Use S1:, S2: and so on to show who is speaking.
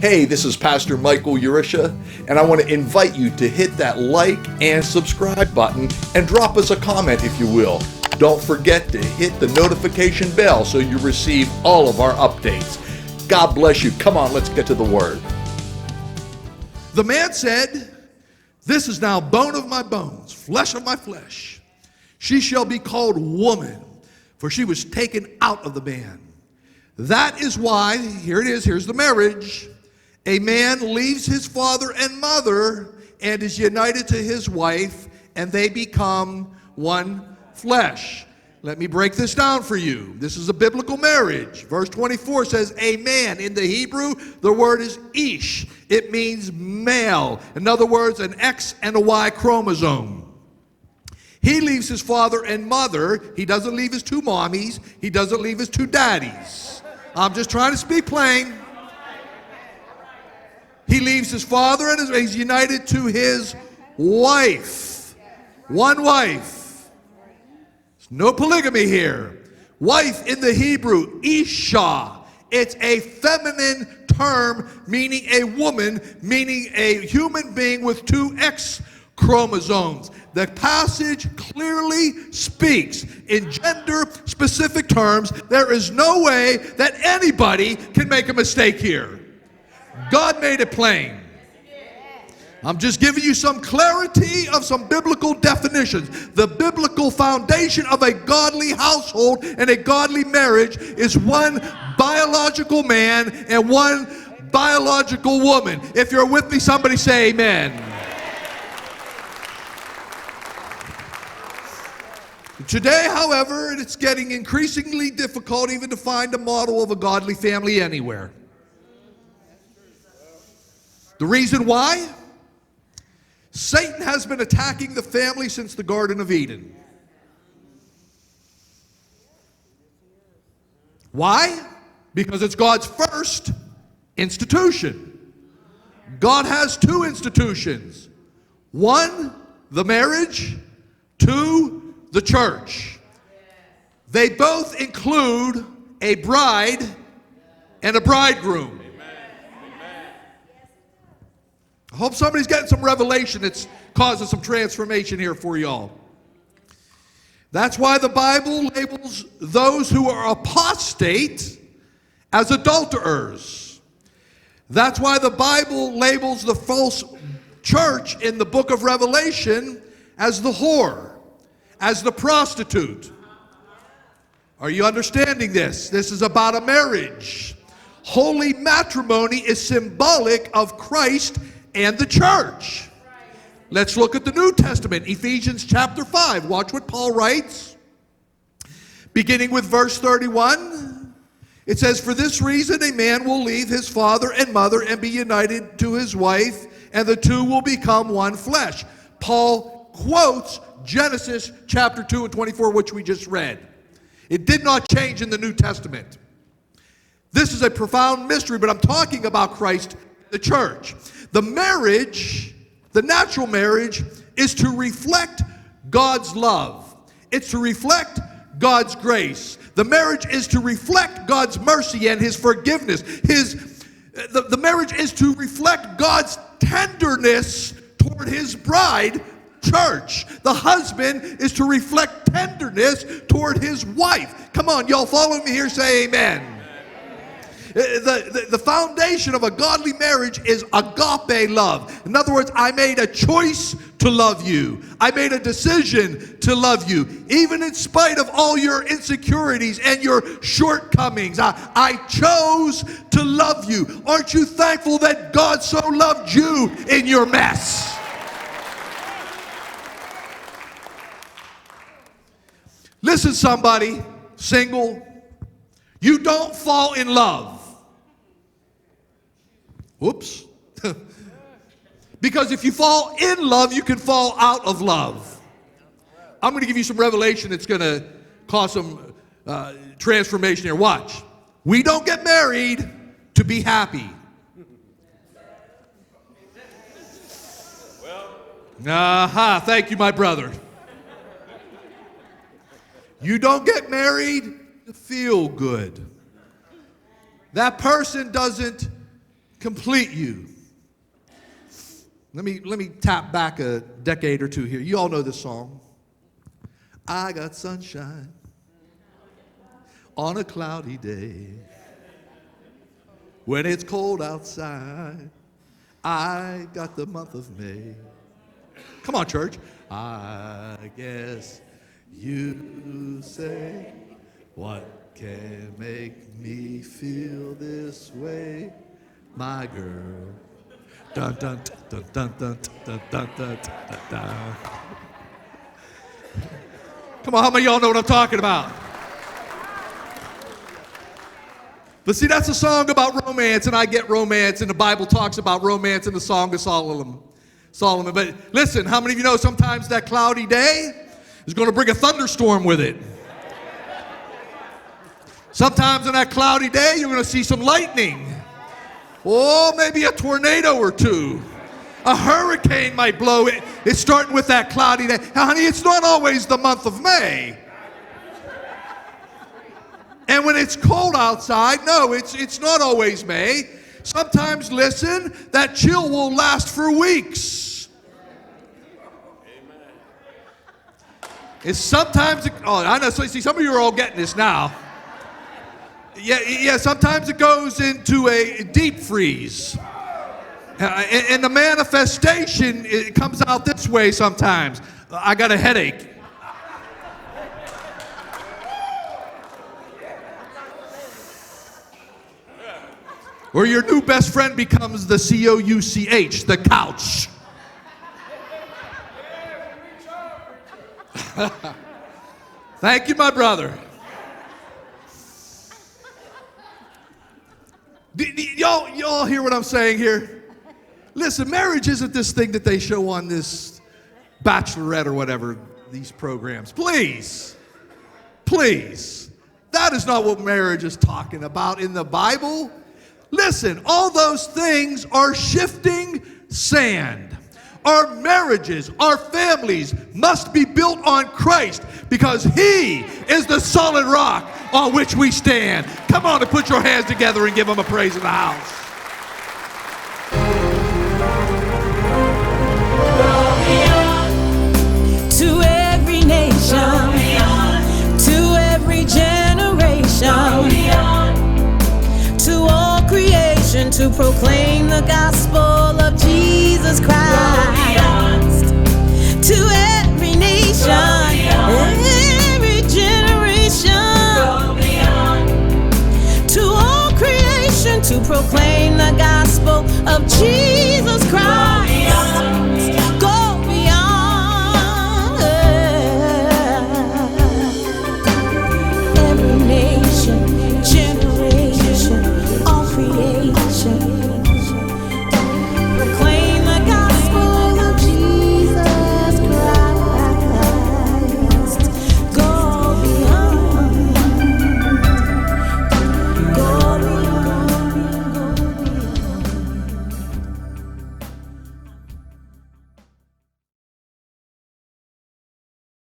S1: Hey, this is Pastor Michael Urisha, and I want to invite you to hit that like and subscribe button and drop us a comment if you will. Don't forget to hit the notification bell so you receive all of our updates. God bless you. Come on, let's get to the word.
S2: The man said, "This is now bone of my bones, flesh of my flesh. She shall be called woman, for she was taken out of the man. That is why," here it is, here's the marriage, "a man leaves his father and mother and is united to his wife, and they become one flesh." Let me break this down for you. This is a biblical marriage. Verse 24 says, "a man." In the Hebrew, the word is ish. It means male. In other words, an X and a Y chromosome. He leaves his father and mother. He doesn't leave his two mommies. He doesn't leave his two daddies. I'm just trying to speak plain. He leaves his father and he's united to his wife. One wife. There's no polygamy here. Wife in the Hebrew, isha. It's a feminine term meaning a woman, meaning a human being with two X chromosomes. The passage clearly speaks in gender-specific terms. There is no way that anybody can make a mistake here. God made it plain. I'm just giving you some clarity of some biblical definitions. The biblical foundation of a godly household and a godly marriage is one biological man and one biological woman. If you're with me, somebody say amen. Today, however, it's getting increasingly difficult even to find a model of a godly family anywhere. The reason why? Satan has been attacking the family since the Garden of Eden. Why? Because it's God's first institution. God has two institutions. One, the marriage. Two, the church. They both include a bride and a bridegroom. I hope somebody's getting some revelation that's causing some transformation here for y'all. That's why the Bible labels those who are apostate as adulterers. That's why the Bible labels the false church in the book of Revelation as the whore, as the prostitute. Are you understanding this? This is about a marriage. Holy matrimony is symbolic of Christ and the church. Let's look at the New Testament, Ephesians chapter 5. Watch what Paul writes. Beginning with verse 31, it says, "For this reason a man will leave his father and mother and be united to his wife, and the two will become one flesh." Paul quotes Genesis chapter 2 and 24, which we just read. It did not change in the New Testament. This is a profound mystery, but I'm talking about Christ, the church. The marriage, the natural marriage, is to reflect God's love. It's to reflect God's grace. The marriage is to reflect God's mercy and His forgiveness. The marriage is to reflect God's tenderness toward His bride, church. The husband is to reflect tenderness toward his wife. Come on, y'all follow me here, say amen. The foundation of a godly marriage is agape love. In other words, I made a choice to love you. I made a decision to love you. Even in spite of all your insecurities and your shortcomings, I chose to love you. Aren't you thankful that God so loved you in your mess? Listen, somebody, single, you don't fall in love. Oops. Because if you fall in love, you can fall out of love. I'm going to give you some revelation that's going to cause some transformation here. Watch. We don't get married to be happy. Aha, thank you, my brother. You don't get married to feel good. That person doesn't complete you. Let me tap back a decade or two here. You all know this song. I got sunshine on a cloudy day. When it's cold outside, I got the month of May. Come on, church. I guess you say, what can make me feel this way, my girl? Dun dun dun dun dun dun dun dun dun dun. Come on, how many of y'all know what I'm talking about? But see, that's a song about romance, and I get romance, and the Bible talks about romance in the Song of Solomon. But listen, how many of you know sometimes that cloudy day is going to bring a thunderstorm with it? Sometimes on that cloudy day, you're going to see some lightning. Oh, maybe a tornado or two. A hurricane might blow it. It's starting with that cloudy day. Now, honey, it's not always the month of May. And when it's cold outside, no, it's not always May. Sometimes, listen, that chill will last for weeks. It's sometimes, I know, so see, some of you are all getting this now. Yeah, sometimes it goes into a deep freeze. And the manifestation, it comes out this way sometimes. I got a headache. Or your new best friend becomes the couch, the couch. Thank you, my brother. Y'all hear what I'm saying here? Listen, marriage isn't this thing that they show on this Bachelorette or whatever, these programs. Please. That is not what marriage is talking about in the Bible. Listen, all those things are shifting sand. Our marriages, our families must be built on Christ because He is the solid rock on which we stand. Come on and put your hands together and give Him a praise in the house.
S3: To every nation, to every generation, to all creation, to proclaim the gospel of Jesus Christ. To every nation, every generation, to all creation, to proclaim the gospel of Jesus Christ.